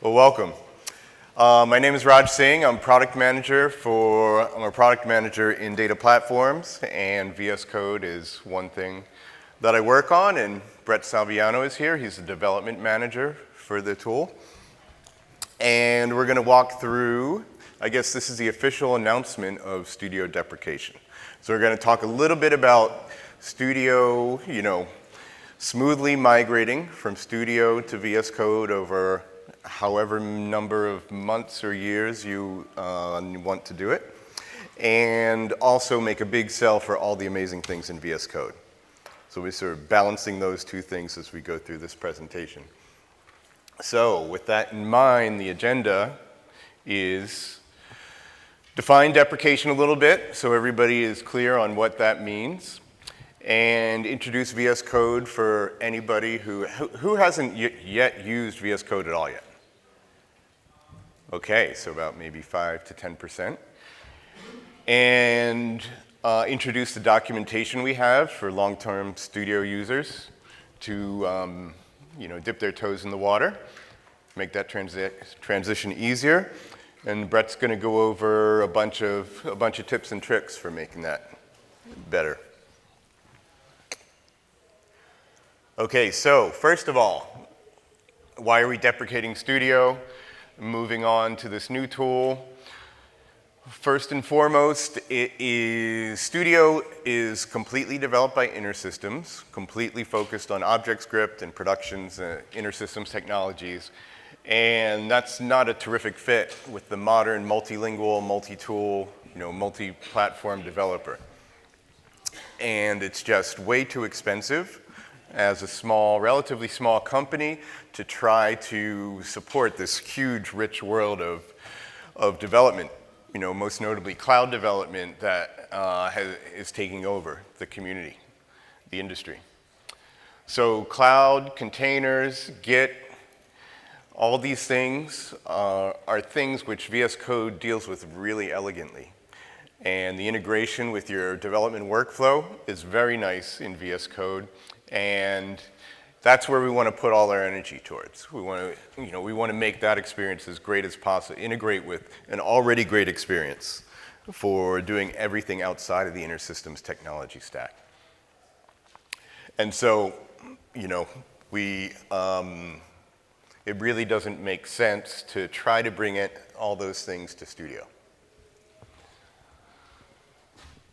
Well, welcome. My name is Raj Singh. I'm a product manager in data platforms, and VS Code is one thing that I work on, and Brett Saviano is here. He's the development manager for the tool. And we're going to walk through, I guess this is the official announcement of Studio deprecation. So we're going to talk a little bit about Studio, smoothly migrating from Studio to VS Code over however number of months or years you want to do it, and also make a big sell for all the amazing things in VS Code. So we're sort of balancing those two things as we go through this presentation. So with that in mind, the agenda is define deprecation a little bit so everybody is clear on what that means, and introduce VS Code for anybody who hasn't yet used VS Code at all yet. Okay, so about maybe 5 to 10%. And introduce the documentation we have for long-term Studio users to dip their toes in the water, make that transition easier. And Brett's going to go over a bunch of tips and tricks for making that better. Okay, so first of all, why are we deprecating Studio? Moving on to this new tool. First and foremost, Studio is completely developed by InterSystems, completely focused on ObjectScript and productions, InterSystems technologies. And that's not a terrific fit with the modern multilingual, multi-tool, multi-platform developer. And it's just way too expensive as a relatively small company to try to support this huge, rich world of development, most notably cloud development that is taking over the community, the industry. So cloud, containers, Git, all these things are things which VS Code deals with really elegantly. And the integration with your development workflow is very nice in VS Code. And that's where we want to put all our energy towards. We want to make that experience as great as possible, integrate with an already great experience for doing everything outside of the InterSystems technology stack. And so, it really doesn't make sense to try to bring all those things to Studio.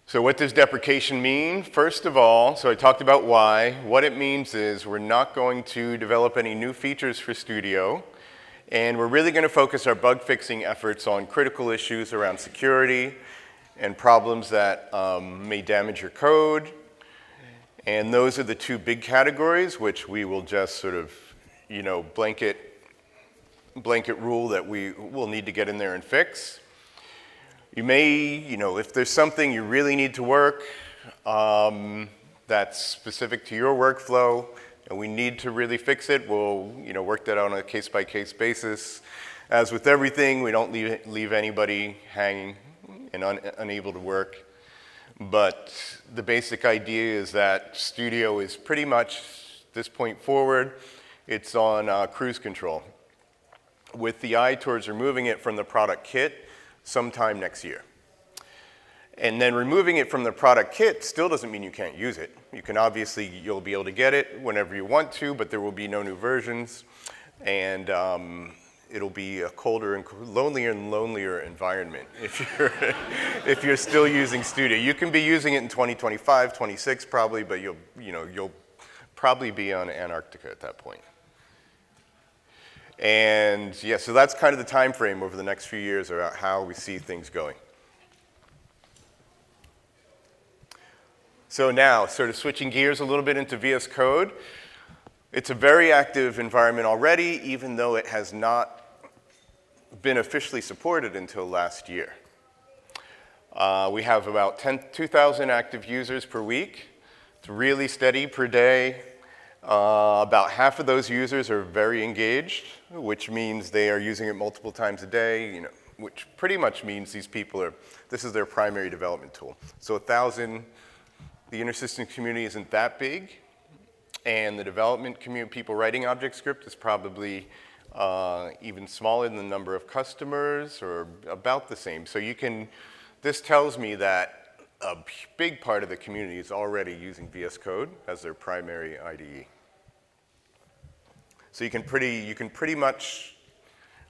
So what does deprecation mean? First of all, so I talked about why. What it means is we're not going to develop any new features for Studio, and we're really going to focus our bug fixing efforts on critical issues around security and problems that may damage your code. And those are the two big categories, which we will just sort of, blanket rule that we will need to get in there and fix. You may, if there's something you really need to work that's specific to your workflow and we need to really fix it, we'll, work that out on a case-by-case basis. As with everything, we don't leave anybody hanging and unable to work. But the basic idea is that Studio is pretty much, this point forward, it's on cruise control, with the eye towards removing it from the product kit sometime next year. And then removing it from the product kit still doesn't mean you can't use it. You can you'll be able to get it whenever you want to, but there will be no new versions. And it'll be a colder and lonelier environment if you're still using Studio. You can be using it in 2025, 26 probably, but you'll probably be on Antarctica at that point. And yeah, so that's kind of the time frame over the next few years about how we see things going. So now, sort of switching gears a little bit into VS Code. It's a very active environment already, even though it has not been officially supported until last year. We have about 2,000 active users per week. It's really steady per day. About half of those users are very engaged, which means they are using it multiple times a day, which pretty much means these people this is their primary development tool. So 1,000, the InterSystems community isn't that big, and the development community, people writing ObjectScript, is probably even smaller than the number of customers, or about the same. So this tells me that a big part of the community is already using VS Code as their primary IDE. So you can pretty much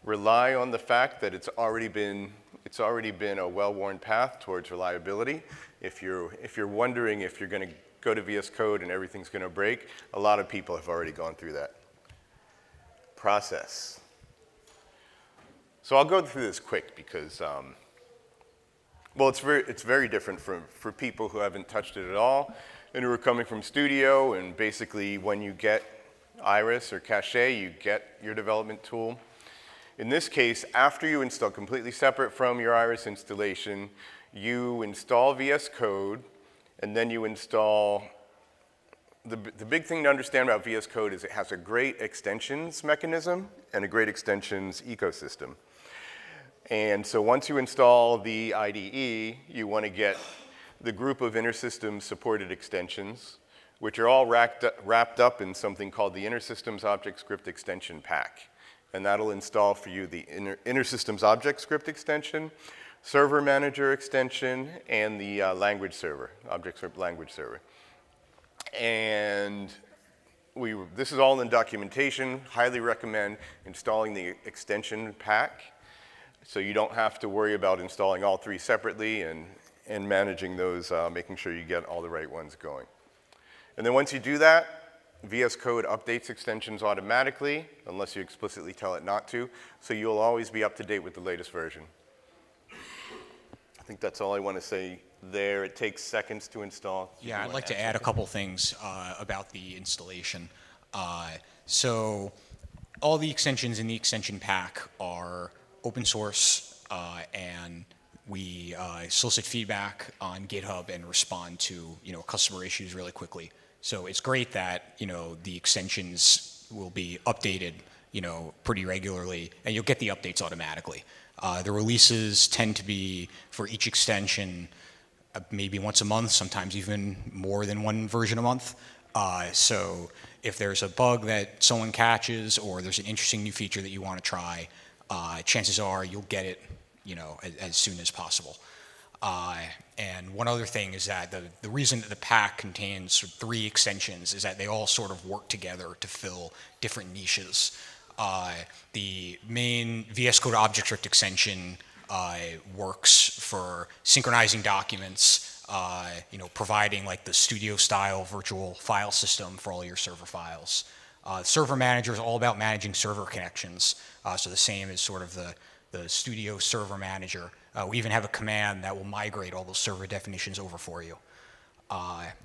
rely on the fact that it's already been a well-worn path towards reliability. If you're wondering if you're going to go to VS Code and everything's going to break, a lot of people have already gone through that process. So I'll go through this quick because well, it's very different for people who haven't touched it at all and who are coming from Studio, and basically when you get Iris or Cache, you get your development tool. In this case, after you install, completely separate from your Iris installation, you install VS Code, and then you install, the big thing to understand about VS Code is it has a great extensions mechanism and a great extensions ecosystem. And so once you install the IDE, you want to get the group of InterSystems supported extensions, which are all wrapped up in something called the InterSystems ObjectScript extension pack. And that'll install for you the InterSystems ObjectScript extension, Server Manager extension, and the language server, ObjectScript language server. And this is all in documentation. Highly recommend installing the extension pack, so you don't have to worry about installing all three separately and managing those, making sure you get all the right ones going. And then once you do that, VS Code updates extensions automatically, unless you explicitly tell it not to, so you'll always be up to date with the latest version. I think that's all I want to say there. It takes seconds to install. Yeah, I'd like to add a couple things about the installation. So all the extensions in the extension pack are open source, and we solicit feedback on GitHub and respond to customer issues really quickly. So it's great that the extensions will be updated pretty regularly, and you'll get the updates automatically. The releases tend to be for each extension maybe once a month, sometimes even more than one version a month. So if there's a bug that someone catches or there's an interesting new feature that you want to try, chances are you'll get it as soon as possible. And one other thing is that the reason that the pack contains 3 extensions is that they all sort of work together to fill different niches. The main VS Code ObjectScript extension works for synchronizing documents, providing like the studio-style virtual file system for all your server files. Server Manager is all about managing server connections, so the same as sort of the Studio Server Manager. We even have a command that will migrate all those server definitions over for you.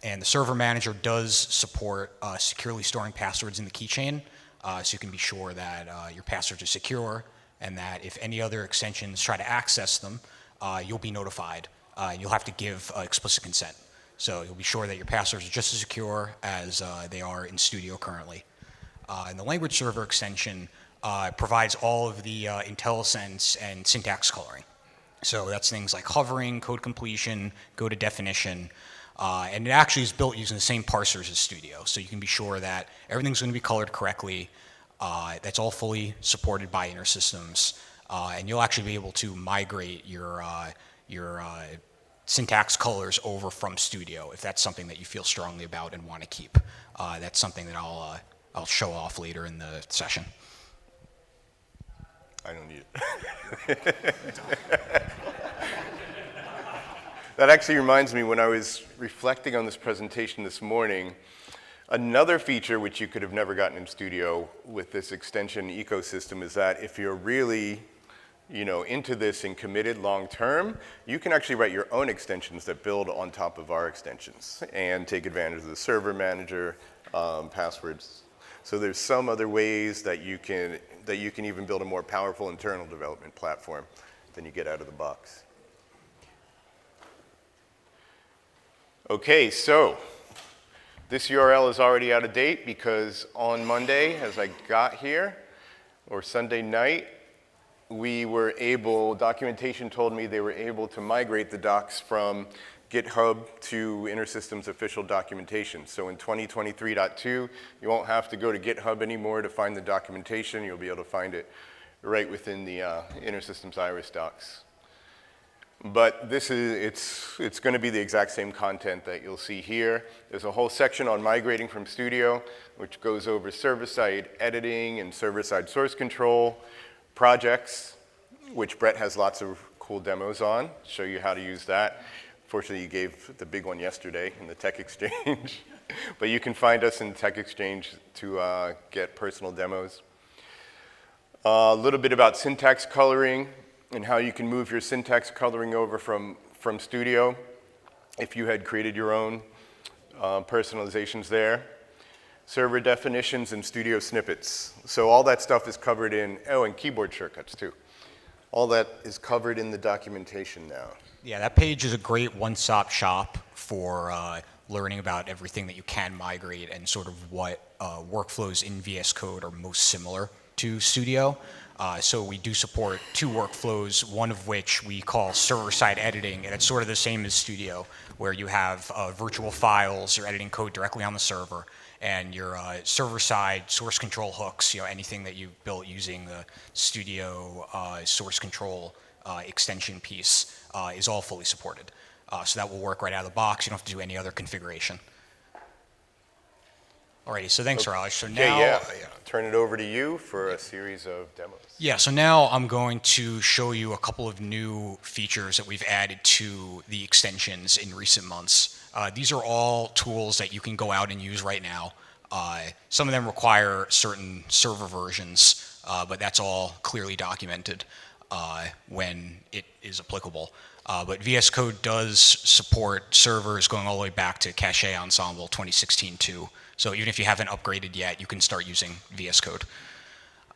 And the Server Manager does support securely storing passwords in the keychain, so you can be sure that your passwords are secure, and that if any other extensions try to access them, you'll be notified. You'll have to give explicit consent. So you'll be sure that your passwords are just as secure as they are in Studio currently. And the language server extension provides all of the IntelliSense and syntax coloring. So that's things like hovering, code completion, go to definition. And it actually is built using the same parsers as Studio. So you can be sure that everything's going to be colored correctly. That's all fully supported by InterSystems. And you'll actually be able to migrate your syntax colors over from Studio if that's something that you feel strongly about and want to keep. That's something that I'll show off later in the session. I don't need it. That actually reminds me, when I was reflecting on this presentation this morning, another feature which you could have never gotten in Studio with this extension ecosystem is that if you're really into this and committed long term, you can actually write your own extensions that build on top of our extensions and take advantage of the Server Manager, passwords. So there's some other ways that you can even build a more powerful internal development platform than you get out of the box. Okay, so this URL is already out of date because on Monday, as I got here, or Sunday night, documentation told me they were able to migrate the docs from GitHub to InterSystems official documentation. So in 2023.2, you won't have to go to GitHub anymore to find the documentation. You'll be able to find it right within the InterSystems Iris docs. But it's going to be the exact same content that you'll see here. There's a whole section on migrating from Studio, which goes over server-side editing and server-side source control, projects, which Brett has lots of cool demos on, show you how to use that. Fortunately, you gave the big one yesterday in the Tech Exchange. But you can find us in the Tech Exchange to get personal demos. A little bit about syntax coloring and how you can move your syntax coloring over from Studio if you had created your own personalizations there. Server definitions and Studio snippets. So all that stuff is covered in, and keyboard shortcuts too. All that is covered in the documentation now. Yeah, that page is a great one-stop shop for learning about everything that you can migrate and sort of what workflows in VS Code are most similar to Studio. So we do support 2 workflows, one of which we call server-side editing, and it's sort of the same as Studio, where you have virtual files, you're editing code directly on the server, and your server-side source control hooks, anything that you've built using the Studio source control extension piece is all fully supported. So that will work right out of the box. You don't have to do any other configuration. Alrighty, so thanks, Raj. So now, turn it over to you for a series of demos. Yeah, so now I'm going to show you a couple of new features that we've added to the extensions in recent months. These are all tools that you can go out and use right now. Some of them require certain server versions, but that's all clearly documented when it is applicable. But VS Code does support servers going all the way back to Cache Ensemble 2016-2. So even if you haven't upgraded yet, you can start using VS Code.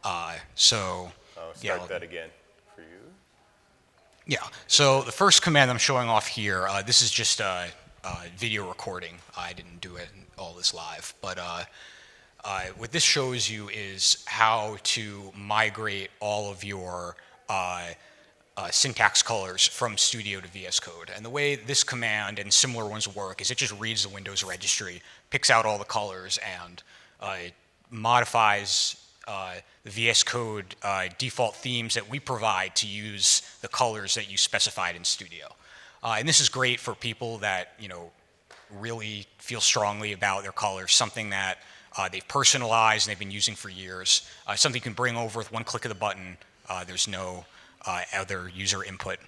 I'll start that again for you. Yeah, so the first command I'm showing off here, this is just a video recording. I didn't do it all this live, but what this shows you is how to migrate all of your syntax colors from Studio to VS Code. And the way this command and similar ones work is it just reads the Windows registry, picks out all the colors, and modifies the VS Code default themes that we provide to use the colors that you specified in Studio. And this is great for people that really feel strongly about their colors, something that they've personalized and they've been using for years, something you can bring over with one click of the button. There's no other user input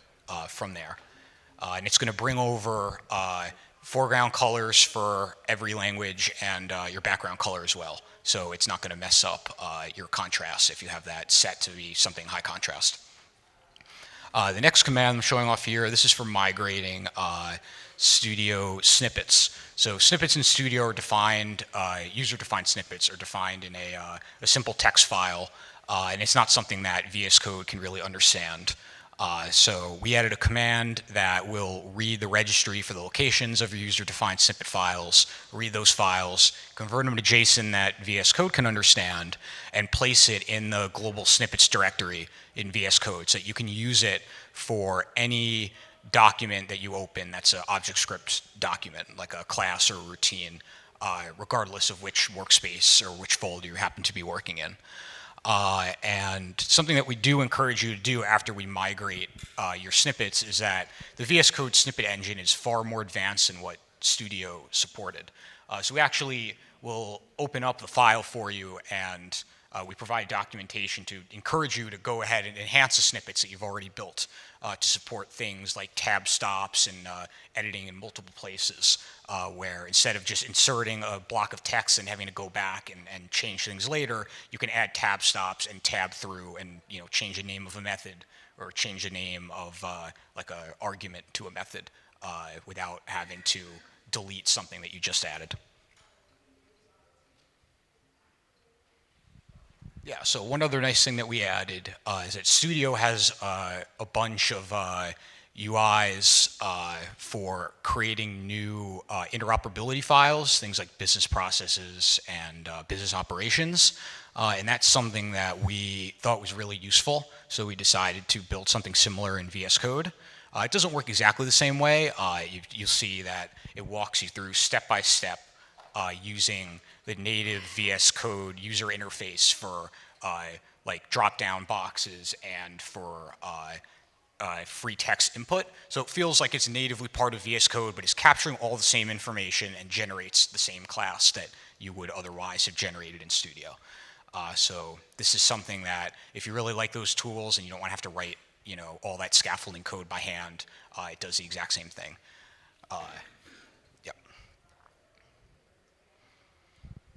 from there. And it's going to bring over foreground colors for every language and your background color as well. So it's not going to mess up your contrast if you have that set to be something high contrast. The next command I'm showing off here, this is for migrating Studio snippets. So snippets in Studio are defined, user-defined snippets are defined in a simple text file. And it's not something that VS Code can really understand. So we added a command that will read the registry for the locations of your user-defined snippet files, read those files, convert them to JSON that VS Code can understand, and place it in the global snippets directory in VS Code so that you can use it for any document that you open that's an ObjectScript document, like a class or a routine, regardless of which workspace or which folder you happen to be working in. And something that we do encourage you to do after we migrate your snippets is that the VS Code snippet engine is far more advanced than what Studio supported. So we actually will open up the file for you, and we provide documentation to encourage you to go ahead and enhance the snippets that you've already built to support things like tab stops and editing in multiple places, where instead of just inserting a block of text and having to go back and change things later, you can add tab stops and tab through and change the name of a method or change the name of like an argument to a method without having to delete something that you just added. Yeah, so one other nice thing that we added is that Studio has a bunch of UIs for creating new interoperability files, things like business processes and business operations. And that's something that we thought was really useful, so we decided to build something similar in VS Code. It doesn't work exactly the same way. You'll see that it walks you through step by step using the native VS Code user interface for like drop-down boxes and for free text input. So it feels like it's natively part of VS Code, but it's capturing all the same information and generates the same class that you would otherwise have generated in Studio. So this is something that if you really like those tools and you don't want to have to write, all that scaffolding code by hand, it does the exact same thing. Yep.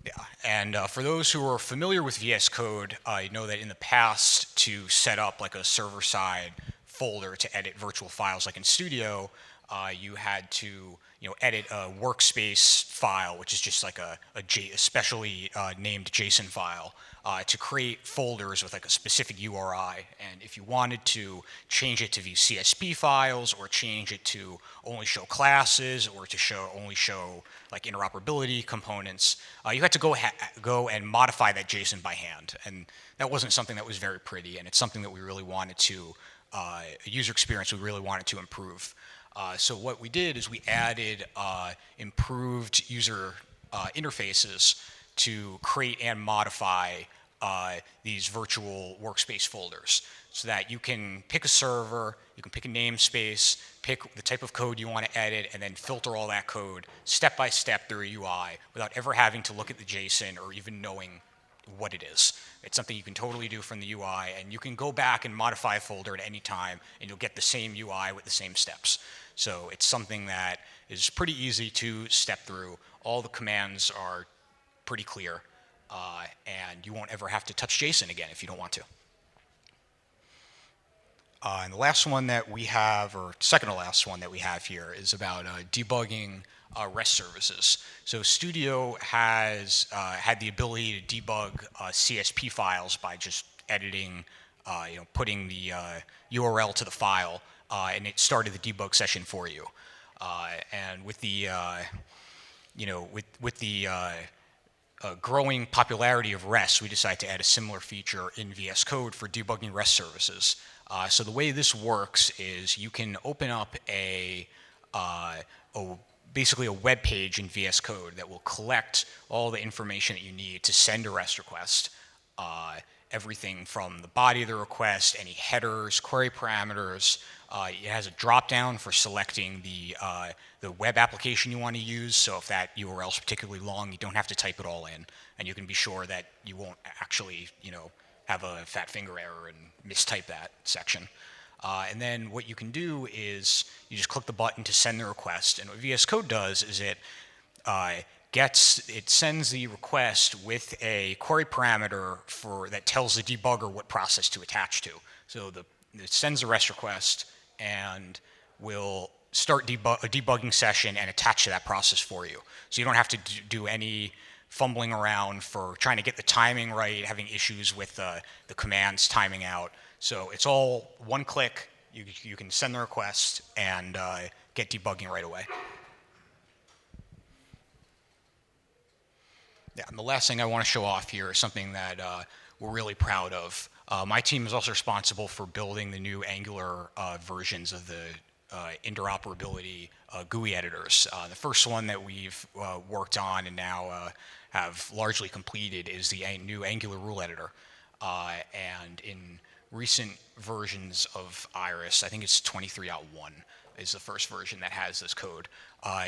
Yeah, and for those who are familiar with VS Code, you know that in the past to set up like a server-side folder to edit virtual files like in Studio, you had to edit a workspace file, which is just like a specially named JSON file, to create folders with like a specific URI. And if you wanted to change it to view CSP files or change it to only show classes or to only show like interoperability components, you had to go and modify that JSON by hand. And that wasn't something that was very pretty, and it's something that we really wanted to, a user experience we really wanted to improve. So what we did is we added improved user interfaces to create and modify these virtual workspace folders so that you can pick a server, you can pick a namespace, pick the type of code you want to edit, and then filter all that code step by step through a UI without ever having to look at the JSON or even knowing what it is. It's something you can totally do from the UI, and you can go back and modify a folder at any time, and you'll get the same UI with the same steps. So it's something that is pretty easy to step through. All the commands are pretty clear, and you won't ever have to touch JSON again if you don't want to. And the last one that we have, or second to last one that we have here, is about debugging REST services. So Studio has had the ability to debug CSP files by just editing, putting the URL to the file, and it started the debug session for you. And with the, with the growing popularity of REST, we decided to add a similar feature in VS Code for debugging REST services. So the way this works is you can open up basically a web page in VS Code that will collect all the information that you need to send a REST request. Everything from the body of the request, any headers, query parameters. It has a drop-down for selecting the web application you want to use. So if that URL is particularly long, you don't have to type it all in, and you can be sure that you won't actually, have a fat finger error and mistype that section. And then what you can do is you just click the button to send the request. And what VS Code does is it sends the request with a query parameter that tells the debugger what process to attach to. So it sends a REST request and will start a debugging session and attach to that process for you. So you don't have to do any fumbling around for trying to get the timing right, having issues with the commands timing out. So it's all one click. You can send the request and get debugging right away. Yeah, and the last thing I want to show off here is something that we're really proud of. My team is also responsible for building the new Angular versions of the interoperability GUI editors. The first one that we've worked on and now have largely completed is the new Angular rule editor. And in recent versions of Iris, I think it's 23.1 is the first version that has this code.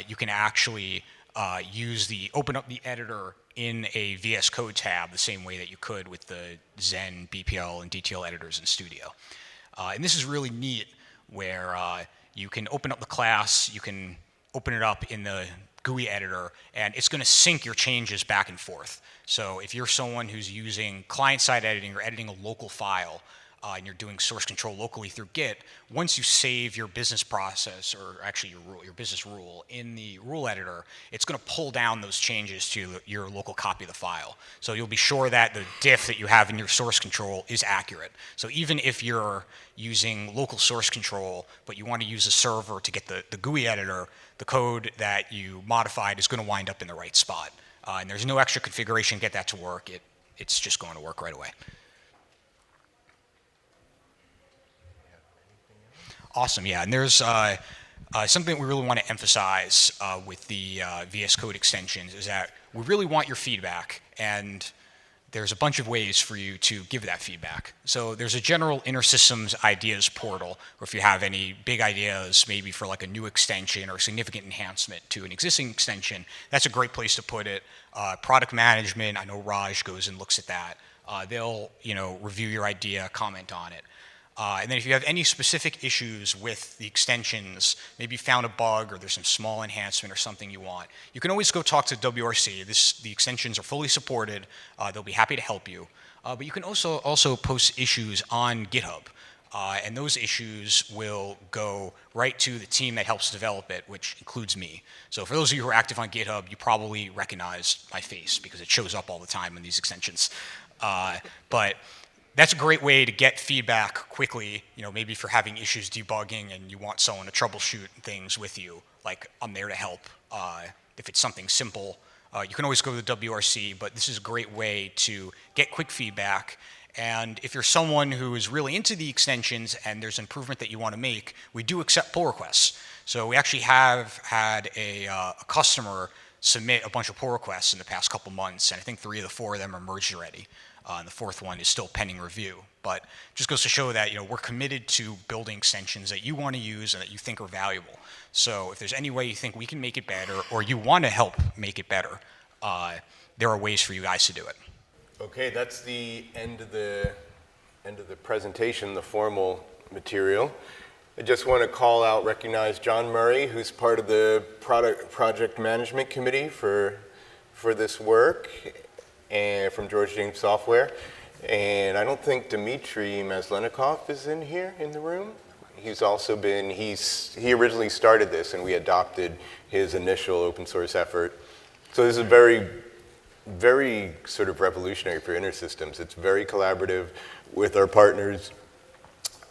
You can actually open up the editor in a VS Code tab the same way that you could with the Zen, BPL, and DTL editors in Studio. And this is really neat where you can open up the class, you can open it up in the GUI editor, and it's going to sync your changes back and forth. So if you're someone who's using client-side editing or editing a local file, and you're doing source control locally through Git, once you save your business process, or actually your business rule, in the rule editor, it's going to pull down those changes to your local copy of the file. So you'll be sure that the diff that you have in your source control is accurate. So even if you're using local source control, but you want to use a server to get the GUI editor, the code that you modified is going to wind up in the right spot. And there's no extra configuration to get that to work. It's just going to work right away. Awesome, yeah. And there's something that we really want to emphasize with the VS Code extensions is that we really want your feedback, and there's a bunch of ways for you to give that feedback. So there's a general InterSystems ideas portal, or if you have any big ideas, maybe for like a new extension or significant enhancement to an existing extension, that's a great place to put it. Product management, I know Raj goes and looks at that. They'll review your idea, comment on it. And then if you have any specific issues with the extensions, maybe you found a bug or there's some small enhancement or something you want, you can always go talk to WRC. The extensions are fully supported. They'll be happy to help you. But you can also post issues on GitHub. And those issues will go right to the team that helps develop it, which includes me. So for those of you who are active on GitHub, you probably recognize my face because it shows up all the time in these extensions. But that's a great way to get feedback quickly, maybe if you're having issues debugging and you want someone to troubleshoot things with you, like I'm there to help. If it's something simple, you can always go to the WRC, but this is a great way to get quick feedback. And if you're someone who is really into the extensions and there's improvement that you want to make, we do accept pull requests. So we actually have had a customer submit a bunch of pull requests in the past couple months, and I think 3 of the 4 of them are merged already. And the 4th one is still pending review. But it just goes to show that we're committed to building extensions that you want to use and that you think are valuable. So if there's any way you think we can make it better or you want to help make it better, there are ways for you guys to do it. Okay, that's the end of the presentation, the formal material. I just want to recognize John Murray, who's part of the project management committee for this work, and from George James Software. And I don't think Dmitry Maslenikov is in here in the room. He's also been, he originally started this and we adopted his initial open source effort. So this is very, very sort of revolutionary for InterSystems. It's very collaborative with our partners.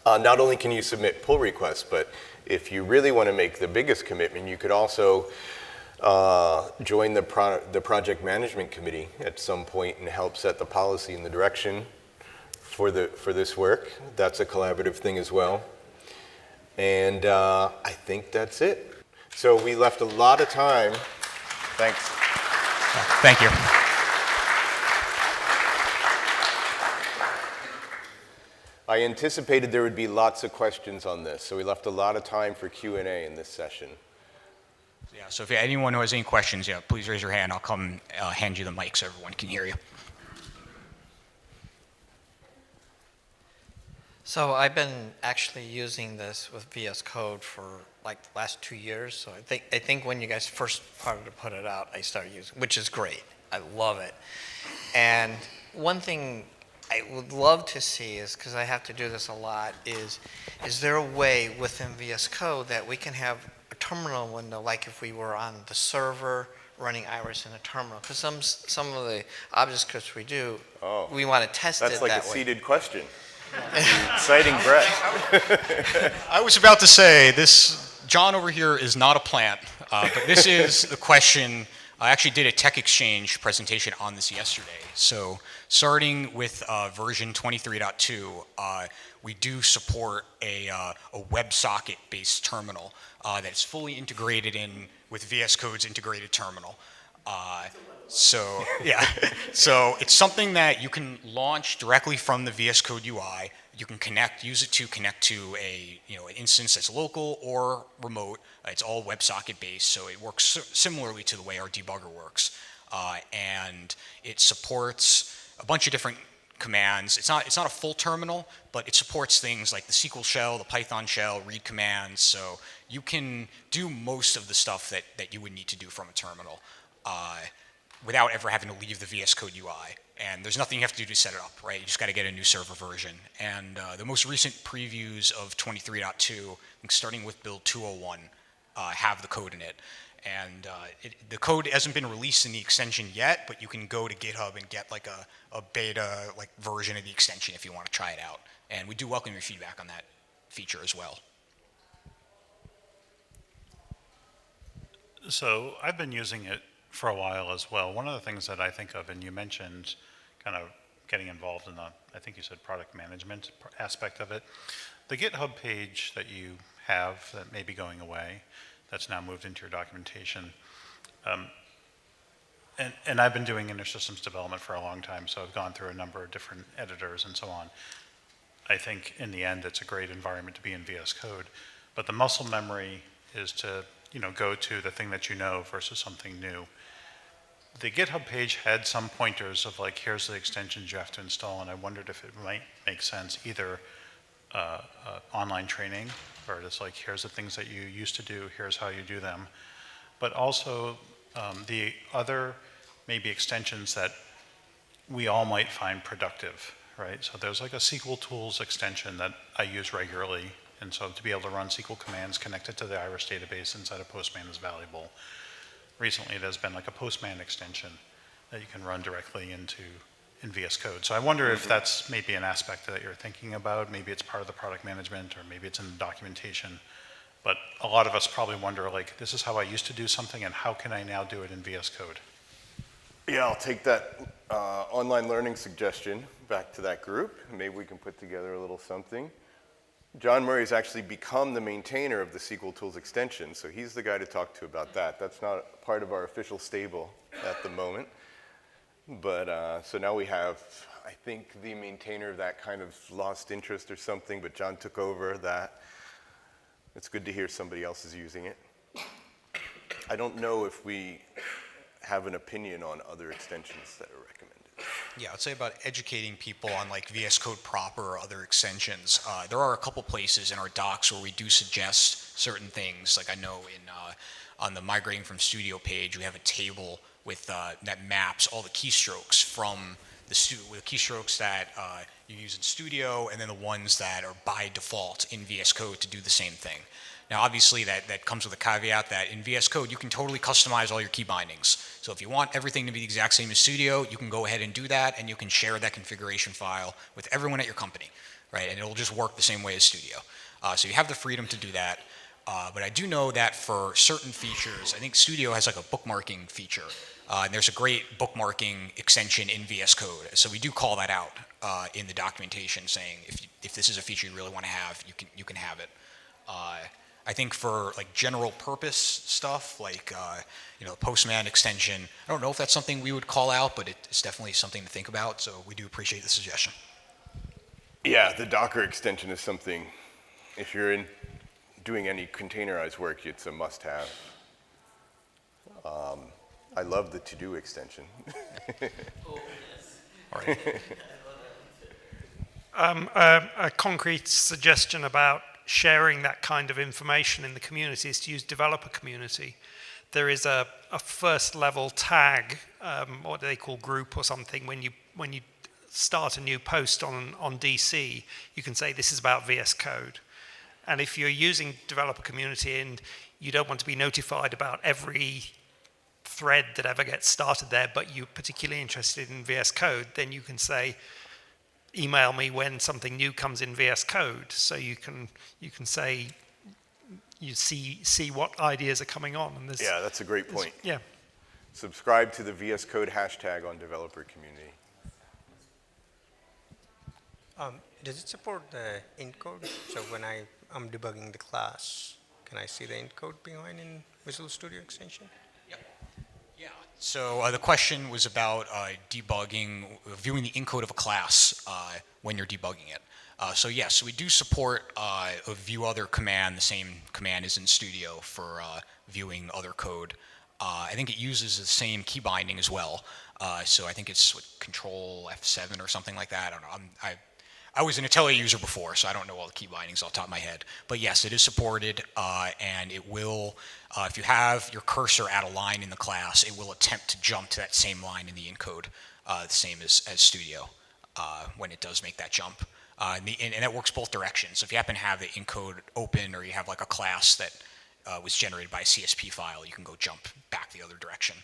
Not only can you submit pull requests, but if you really want to make the biggest commitment, you could also join the project management committee at some point and help set the policy and the direction for this work. That's a collaborative thing as well. And I think that's it. So we left a lot of time. Thanks. Thank you. I anticipated there would be lots of questions on this, so we left a lot of time for Q&A in this session. Yeah, so if anyone who has any questions, please raise your hand. I'll come hand you the mic so everyone can hear you. So I've been actually using this with VS Code for like the last 2 years. So I think when you guys first started to put it out, I started using, which is great. I love it. And one thing I would love to see is, because I have to do this a lot, is there a way within VS Code that we can have a terminal window, like if we were on the server running Iris in a terminal? Because some of the object scripts we do, we want to test it that way. That's like a seeded question. Exciting breath. I was about to say, John over here is not a plant, but this is the question. I actually did a Tech Exchange presentation on this yesterday. So starting with version 23.2, we do support a WebSocket-based terminal that's fully integrated in with VS Code's integrated terminal. So it's something that you can launch directly from the VS Code UI. You can use it to connect to an instance that's local or remote. It's all WebSocket based, so it works similarly to the way our debugger works. And it supports a bunch of different commands. It's not a full terminal, but it supports things like the SQL shell, the Python shell, read commands. So you can do most of the stuff that you would need to do from a terminal without ever having to leave the VS Code UI. And there's nothing you have to do to set it up, right? You just got to get a new server version. And the most recent previews of 23.2, I think starting with build 201, have the code in it. And the code hasn't been released in the extension yet, but you can go to GitHub and get like a beta version of the extension if you want to try it out. And we do welcome your feedback on that feature as well. So I've been using it for a while as well. One of the things that I think of, and you mentioned kind of getting involved in the, I think you said product management aspect of it. The GitHub page that you have that may be going away that's now moved into your documentation. And I've been doing InterSystems development for a long time, so I've gone through a number of different editors and so on. I think in the end, it's a great environment to be in VS Code, but the muscle memory is to, go to the thing that you know versus something new. The GitHub page had some pointers of like, here's the extensions you have to install, and I wondered if it might make sense either online training, where it's like, here's the things that you used to do, here's how you do them, but also the other maybe extensions that we all might find productive, right? So there's like a SQL tools extension that I use regularly, and so to be able to run SQL commands connected to the Iris database inside of Postman is valuable. Recently, there's been like a Postman extension that you can run directly in VS Code. So I wonder if that's maybe an aspect that you're thinking about. Maybe it's part of the product management, or maybe it's in the documentation. But a lot of us probably wonder, like, this is how I used to do something, and how can I now do it in VS Code? Yeah, I'll take that online learning suggestion back to that group. Maybe we can put together a little something. John Murray has actually become the maintainer of the SQL Tools extension, so he's the guy to talk to about that. That's not part of our official stable at the moment. But so now we have, I think the maintainer of that kind of lost interest or something, but John took over that. It's good to hear somebody else is using it. I don't know if we have an opinion on other extensions that are recommended. Yeah, I'd say about educating people on like VS Code proper or other extensions. There are a couple places in our docs where we do suggest certain things. Like I know on the migrating from Studio page, we have a table with that maps all the keystrokes from the keystrokes that you use in Studio, and then the ones that are by default in VS Code to do the same thing. Now, obviously, that comes with a caveat that in VS Code, you can totally customize all your key bindings. So if you want everything to be the exact same as Studio, you can go ahead and do that, and you can share that configuration file with everyone at your company, right? And it'll just work the same way as Studio. So you have the freedom to do that. But I do know that for certain features, I think Studio has like a bookmarking feature. And there's a great bookmarking extension in VS Code. So we do call that out in the documentation, saying if this is a feature you really want to have, you can have it. I think for like general purpose stuff, like Postman extension, I don't know if that's something we would call out, but it's definitely something to think about. So we do appreciate the suggestion. Yeah, the Docker extension is something, if you're doing any containerized work, it's a must-have. I love the to-do extension. Oh, yes. All right. A concrete suggestion about sharing that kind of information in the community is to use developer community. There is a first level tag, what do they call group or something, when you start a new post on DC, you can say this is about VS Code. And if you're using developer community and you don't want to be notified about every thread that ever gets started there, but you're particularly interested in VS Code, then you can say, email me when something new comes in VS Code. So you can say, you see what ideas are coming on. And Yeah, that's a great point. Yeah. Subscribe to the VS Code hashtag on developer community. Does it support the encode? So when I'm debugging the class, can I see the encode behind in Visual Studio extension? Yep. Yeah. So the question was about debugging, viewing the encode of a class when you're debugging it. So yes, we do support a view other command. The same command is in Studio for viewing other code. I think it uses the same key binding as well. So I think it's Control F7 or something like that. I don't know. I was an Atelier user before, so I don't know all the key bindings off the top of my head. But yes, it is supported, and it will, if you have your cursor at a line in the class, it will attempt to jump to that same line in the encode, the same as Studio, when it does make that jump. And that works both directions. So if you happen to have the encode open, or you have like a class that was generated by a CSP file, you can go jump back the other direction.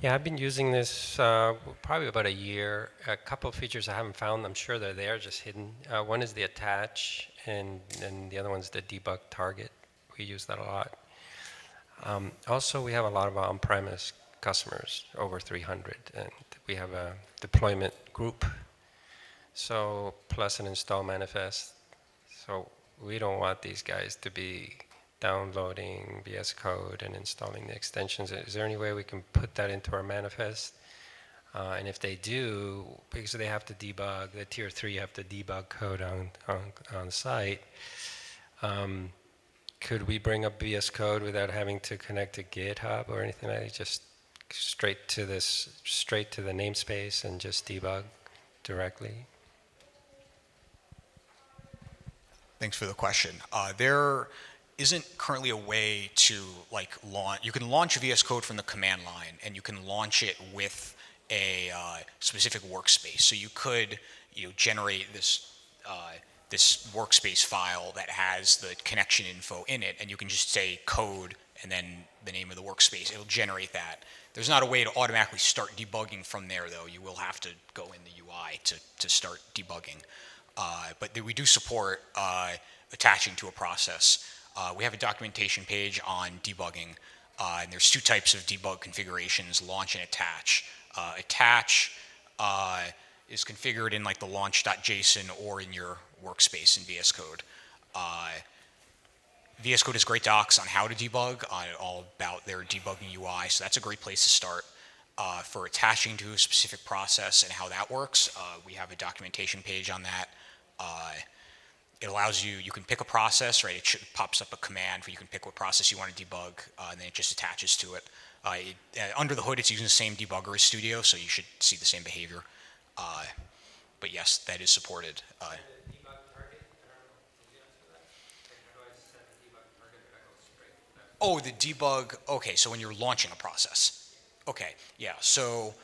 Yeah, I've been using this probably about a year. A couple of features I haven't found. I'm sure they're there, just hidden. One is the attach, and the other one's the debug target. We use that a lot. Also, we have a lot of on-premise customers, over 300, and we have a deployment group So plus an install manifest. So we don't want these guys to be downloading VS Code and installing the extensions. Is there any way we can put that into our manifest? And if they do, because they have to debug, the tier 3 have to debug code on site, could we bring up VS Code without having to connect to GitHub or anything like that? Just straight to the namespace and just debug directly? Thanks for the question. There isn't currently a way to launch. You can launch VS Code from the command line, and you can launch it with a specific workspace. So you could, generate this this workspace file that has the connection info in it, and you can just say code and then the name of the workspace. It'll generate that. There's not a way to automatically start debugging from there, though. You will have to go in the UI to start debugging. But we do support attaching to a process. We have a documentation page on debugging, and there's 2 types of debug configurations: launch and attach. Attach is configured in the launch.json or in your workspace in VS Code. VS Code has great docs on how to debug, all about their debugging UI, so that's a great place to start. For attaching to a specific process and how that works, we have a documentation page on that. It allows you can pick a process, right? It pops up a command where you can pick what process you want to debug, and then it just attaches to it. Under the hood, it's using the same debugger as Studio, so you should see the same behavior. But yes, that is supported. Oh, the debug. Okay, so when you're launching a process. Okay, yeah. So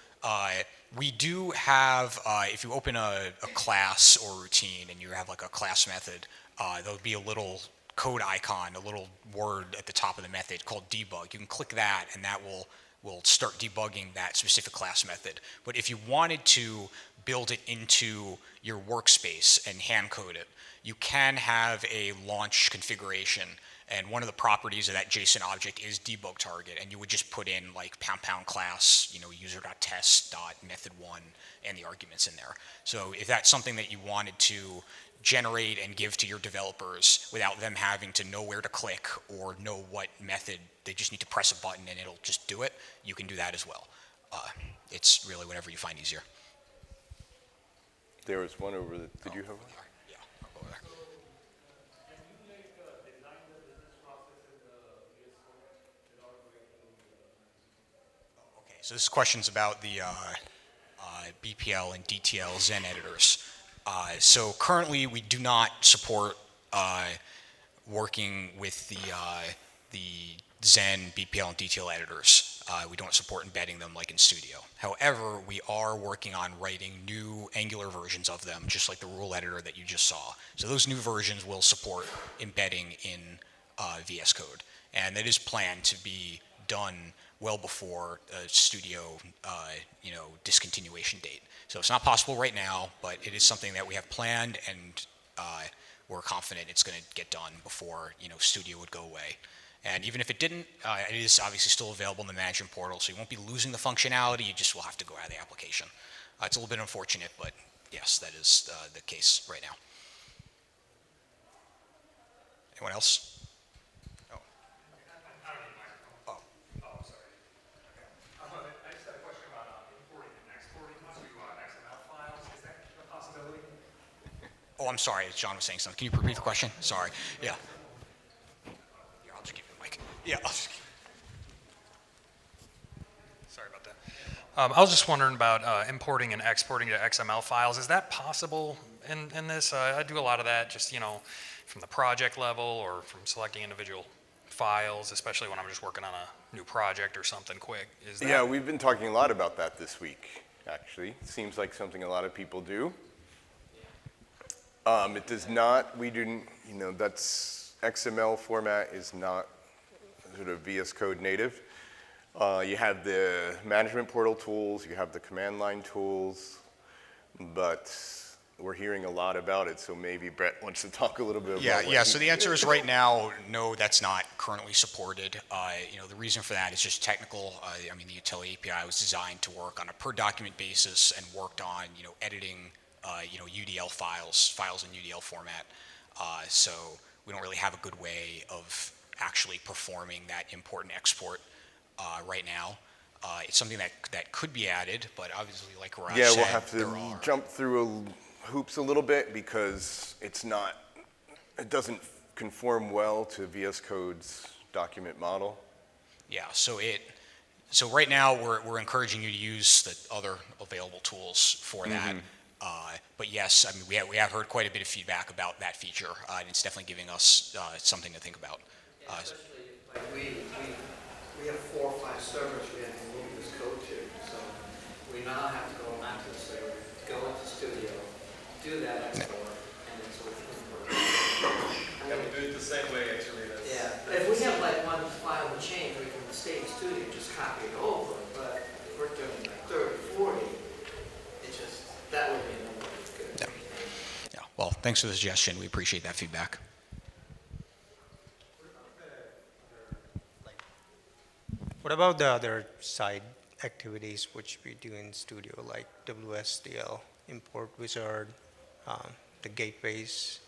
we do have, if you open a class or routine and you have a class method, there'll be a little code icon, a little word at the top of the method called debug. You can click that, and that will start debugging that specific class method. But if you wanted to build it into your workspace and hand code it, you can have a launch configuration, and one of the properties of that JSON object is debug target, and you would just put in #class, user.test.method1 and the arguments in there. So if that's something that you wanted to generate and give to your developers without them having to know where to click or know what method, they just need to press a button and it'll just do it, you can do that as well. It's really whatever you find easier. There was one over the, did you have one? Yeah, I'll go over there. Okay, so this question's about the BPL and DTL Zen editors. So currently we do not support working with the Zen, BPL, and DTL editors. We don't support embedding them like in Studio. However, we are working on writing new Angular versions of them, just like the rule editor that you just saw. So those new versions will support embedding in VS Code. And that is planned to be done well before a Studio discontinuation date. So it's not possible right now, but it is something that we have planned, and we're confident it's going to get done before Studio would go away. And even if it didn't, it is obviously still available in the management portal, so you won't be losing the functionality, you just will have to go out of the application. It's a little bit unfortunate, but yes, that is the case right now. Anyone else? Oh. Oh. Oh, sorry. I just had a question about importing and exporting to XML files. Is that a possibility? Oh, I'm sorry, John was saying something. Can you repeat the question? Sorry. Yeah. Here, I'll just give you the mic. Yeah, I'll just Sorry about that. I was just wondering about importing and exporting to XML files. Is that possible in this? I do a lot of that just, from the project level or from selecting individual files, especially when I'm just working on a new project or something quick. Is that... Yeah, we've been talking a lot about that this week, actually. It seems like something a lot of people do. It does not, we didn't, that's XML format is not sort of VS Code native. You have the management portal tools, you have the command line tools, but we're hearing a lot about it, so maybe Brett wants to talk a little bit about Yeah, so the answer is right now, no, that's not currently supported. The reason for that is just technical. The utility API was designed to work on a per document basis and worked on, editing UDL files in UDL format. So we don't really have a good way of actually performing that import and export right now. It's something that could be added, but obviously, like Raj said, we'll have there to are. jump through hoops a little bit because it doesn't conform well to VS Code's document model. Yeah, so right now we're encouraging you to use the other available tools for that. But yes, I mean we have heard quite a bit of feedback about that feature, and it's definitely giving us something to think about. Especially like we have 4 or 5 servers we have to move this code to, so we now have to go onto the server, go into Studio, do that export, and then switch to import. Yeah, we do it the same way actually. Yeah, if we have like one file to change, we can stay in Studio and just copy it over, but if we're doing like 30, 40, it's just, that would be no good. Yeah. Well, thanks for the suggestion. We appreciate that feedback. What about the other side activities which we do in Studio, like WSDL, import wizard, the gateways?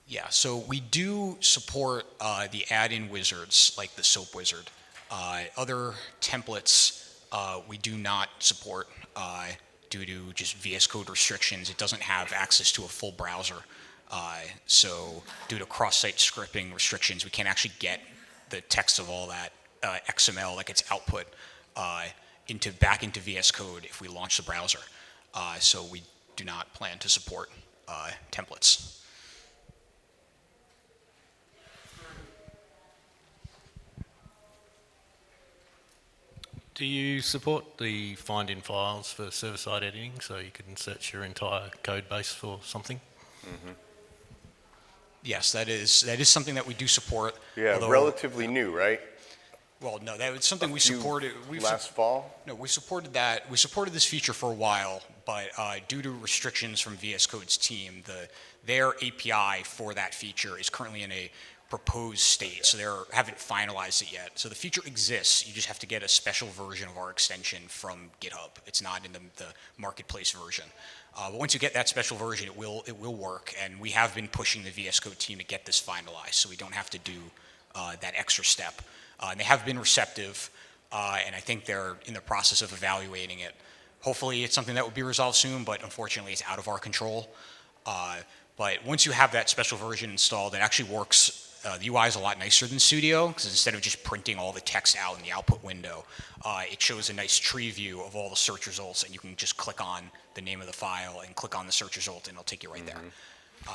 Yeah, so we do support the add-in wizards, like the SOAP wizard. Other templates we do not support due to just VS Code restrictions. It doesn't have access to a full browser. So due to cross-site scripting restrictions, we can't actually get the text of all that XML, like its output, back into VS Code if we launch the browser. So we do not plan to support templates. Do you support the Findin Files for server-side editing, so you can search your entire code base for something? Yes, that is something that we do support. Yeah, although, relatively new, right? Well, no, that was something we supported. Last fall? No, we supported that. We supported this feature for a while, but due to restrictions from VS Code's team, their API for that feature is currently in a proposed state, so they haven't finalized it yet. So the feature exists. You just have to get a special version of our extension from GitHub. It's not in the marketplace version. But once you get that special version, it will work. And we have been pushing the VS Code team to get this finalized, so we don't have to do that extra step. And they have been receptive, and I think they're in the process of evaluating it. Hopefully, it's something that will be resolved soon, but unfortunately, it's out of our control. But once you have that special version installed, it actually works. The UI is a lot nicer than Studio, because instead of just printing all the text out in the output window, it shows a nice tree view of all the search results, and you can just click on the name of the file and click on the search result, and it'll take you right there.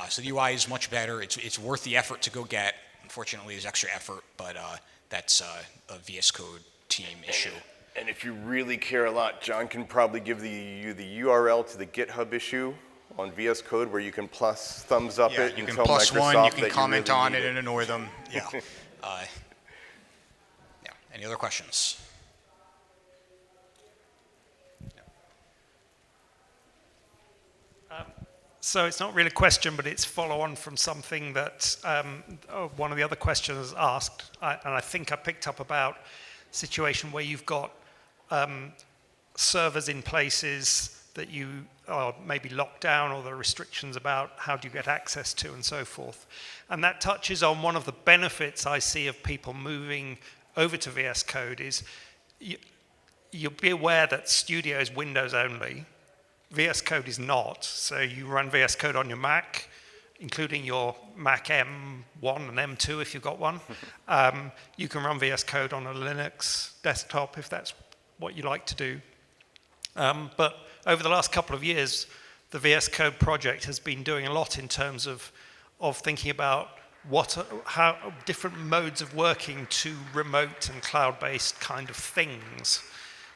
So the UI is much better. It's worth the effort to go get. Unfortunately, there's extra effort, but that's a VS Code team issue. And if you really care a lot, John can probably give you the URL to the GitHub issue on VS Code where you can thumbs up it you and can tell plus Microsoft one, you can that comment really on need it and annoy them. Yeah. Yeah. Any other questions? So it's not really a question, but it's follow on from something that one of the other questioners asked, and I think I picked up about a situation where you've got servers in places that you are maybe locked down, or there are restrictions about how do you get access to and so forth. And that touches on one of the benefits I see of people moving over to VS Code is you'll be aware that Studio is Windows only. VS Code is not, so you run VS Code on your Mac, including your Mac M1 and M2 if you've got one. You can run VS Code on a Linux desktop if that's what you like to do. But over the last couple of years, the VS Code project has been doing a lot in terms of thinking about how different modes of working to remote and cloud-based kind of things.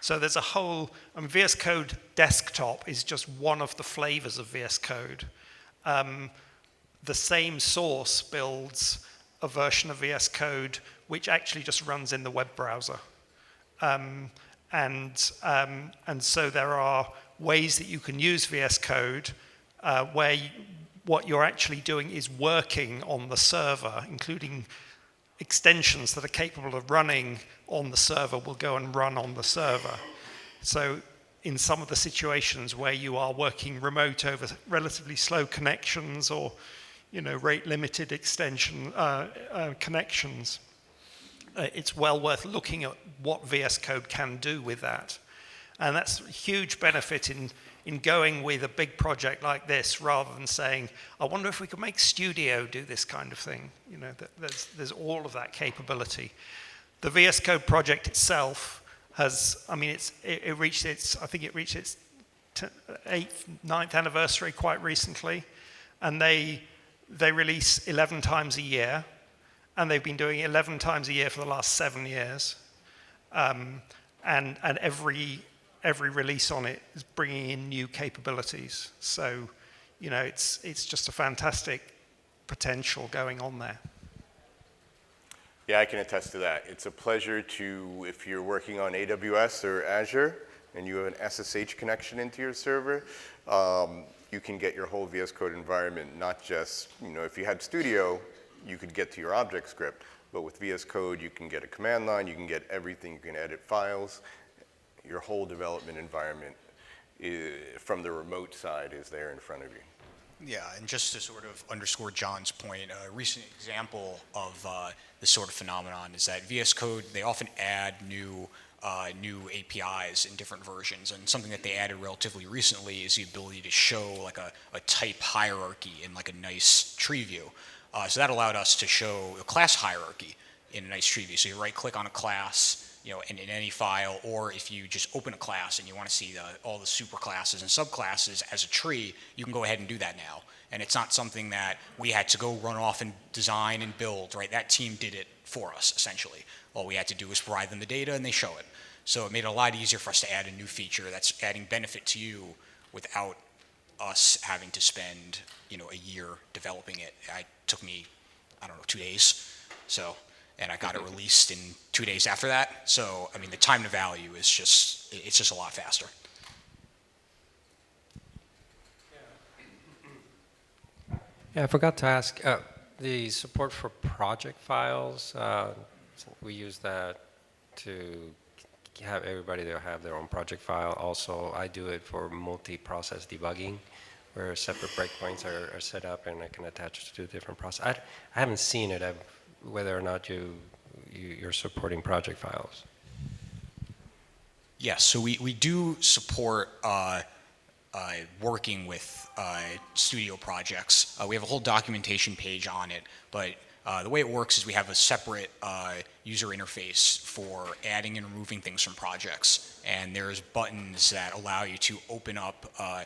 So there's a whole, VS Code desktop is just one of the flavors of VS Code. The same source builds a version of VS Code which actually just runs in the web browser. And so there are ways that you can use VS Code where what you're actually doing is working on the server, including extensions that are capable of running on the server will go and run on the server. So in some of the situations where you are working remote over relatively slow connections or, rate limited extension connections, it's well worth looking at what VS Code can do with that. And that's a huge benefit in going with a big project like this, rather than saying, I wonder if we could make Studio do this kind of thing. There's all of that capability. The VS Code project itself has, it reached its 8th, 9th anniversary quite recently, and they release 11 times a year, and they've been doing it 11 times a year for the last 7 years, and every release on it is bringing in new capabilities. So, it's just a fantastic potential going on there. Yeah, I can attest to that. It's a pleasure to, if you're working on AWS or Azure and you have an SSH connection into your server, you can get your whole VS Code environment, not just, if you had Studio, you could get to your ObjectScript, but with VS Code, you can get a command line, you can get everything, you can edit files. Your whole development environment from the remote side is there in front of you. Yeah, and just to sort of underscore John's point, a recent example of this sort of phenomenon is that VS Code, they often add new APIs in different versions, and something that they added relatively recently is the ability to show like a type hierarchy in like a nice tree view. So that allowed us to show a class hierarchy in a nice tree view. So you right-click on a class, in any file, or if you just open a class and you want to see all the superclasses and subclasses as a tree, you can go ahead and do that now. And it's not something that we had to go run off and design and build, right? That team did it for us, essentially. All we had to do was provide them the data and they show it. So it made it a lot easier for us to add a new feature that's adding benefit to you without us having to spend, a year developing it. It took me, 2 days. And I got it released in 2 days after that. So, the time to value is it's just a lot faster. Yeah, I forgot to ask, the support for project files, we use that to have everybody there have their own project file. Also, I do it for multi-process debugging, where separate breakpoints are set up and I can attach to different processes. I haven't seen it. Whether or not you're supporting project files. Yes, so we do support working with Studio projects. We have a whole documentation page on it, but the way it works is we have a separate user interface for adding and removing things from projects, and there's buttons that allow you to open up a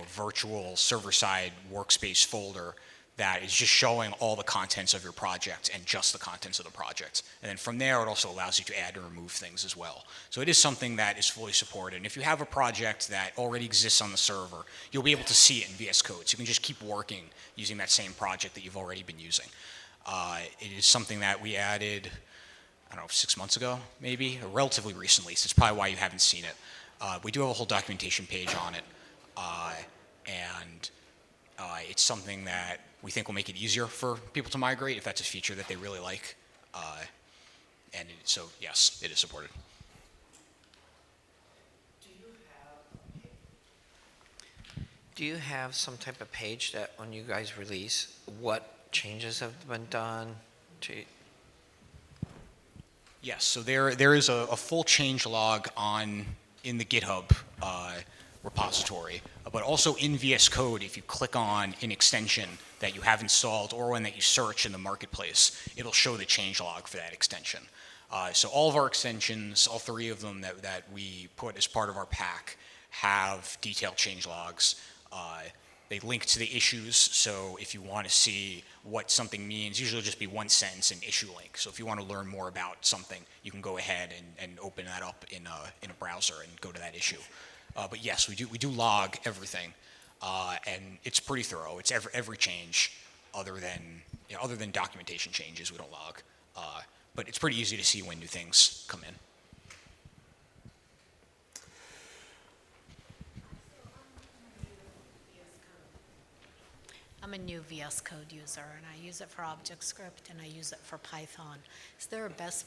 virtual server-side workspace folder that is just showing all the contents of your project and just the contents of the project. And then from there, it also allows you to add and remove things as well. So it is something that is fully supported. And if you have a project that already exists on the server, you'll be able to see it in VS Code. So you can just keep working using that same project that you've already been using. It is something that we added, 6 months ago, maybe, or relatively recently. So it's probably why you haven't seen it. We do have a whole documentation page on it. And it's something that we think will make it easier for people to migrate if that's a feature that they really like. So yes, it is supported. Do you have some type of page that when you guys release, what changes have been done to? Yes, so there is a full change log in the GitHub repository, but also in VS Code, if you click on an extension that you have installed or one that you search in the marketplace, it'll show the change log for that extension. So all of our extensions, all 3 of them that we put as part of our pack, have detailed change logs. They link to the issues, so if you want to see what something means, usually it'll just be one sentence and issue link. So if you want to learn more about something, you can go ahead and open that up in a browser and go to that issue. But yes, we do log everything, and it's pretty thorough. It's every change, other than documentation changes, we don't log. But it's pretty easy to see when new things come in. I'm a new VS Code user, and I use it for ObjectScript and I use it for Python. Is there a best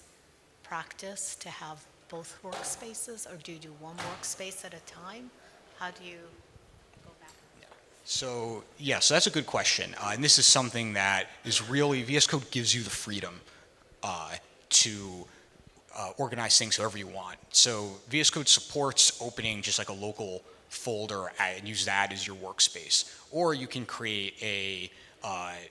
practice to have both workspaces, or do you do one workspace at a time? How do you go back? So, yeah, so that's a good question. And this is something that is really, VS Code gives you the freedom to organize things however you want. So VS Code supports opening just like a local folder and use that as your workspace. Or you can create a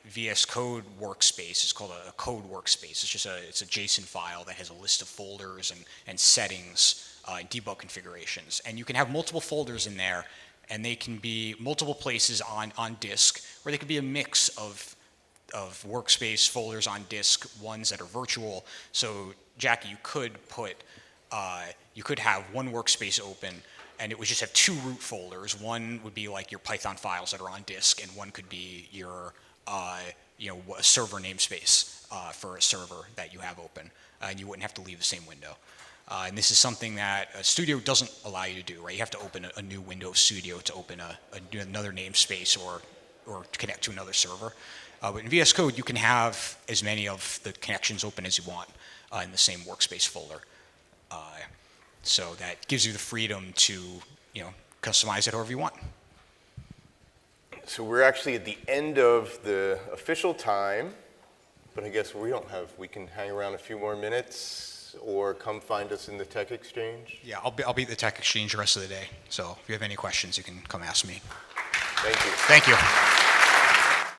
VS Code workspace. It's called a code workspace. It's a JSON file that has a list of folders and settings and debug configurations. And you can have multiple folders in there, and they can be multiple places on disk, or they could be a mix of workspace folders on disk, ones that are virtual. So Jackie, you could have one workspace open, and it would just have two root folders. One would be like your Python files that are on disk, and one could be your a server namespace for a server that you have open, and you wouldn't have to leave the same window. And this is something that Studio doesn't allow you to do, right? You have to open a new Windows Studio to open another namespace or connect to another server. But in VS Code, you can have as many of the connections open as you want in the same workspace folder. So that gives you the freedom to, customize it however you want. So we're actually at the end of the official time, but I guess we can hang around a few more minutes or come find us in the Tech Exchange. Yeah, I'll be at the Tech Exchange the rest of the day. So if you have any questions, you can come ask me. Thank you. Thank you.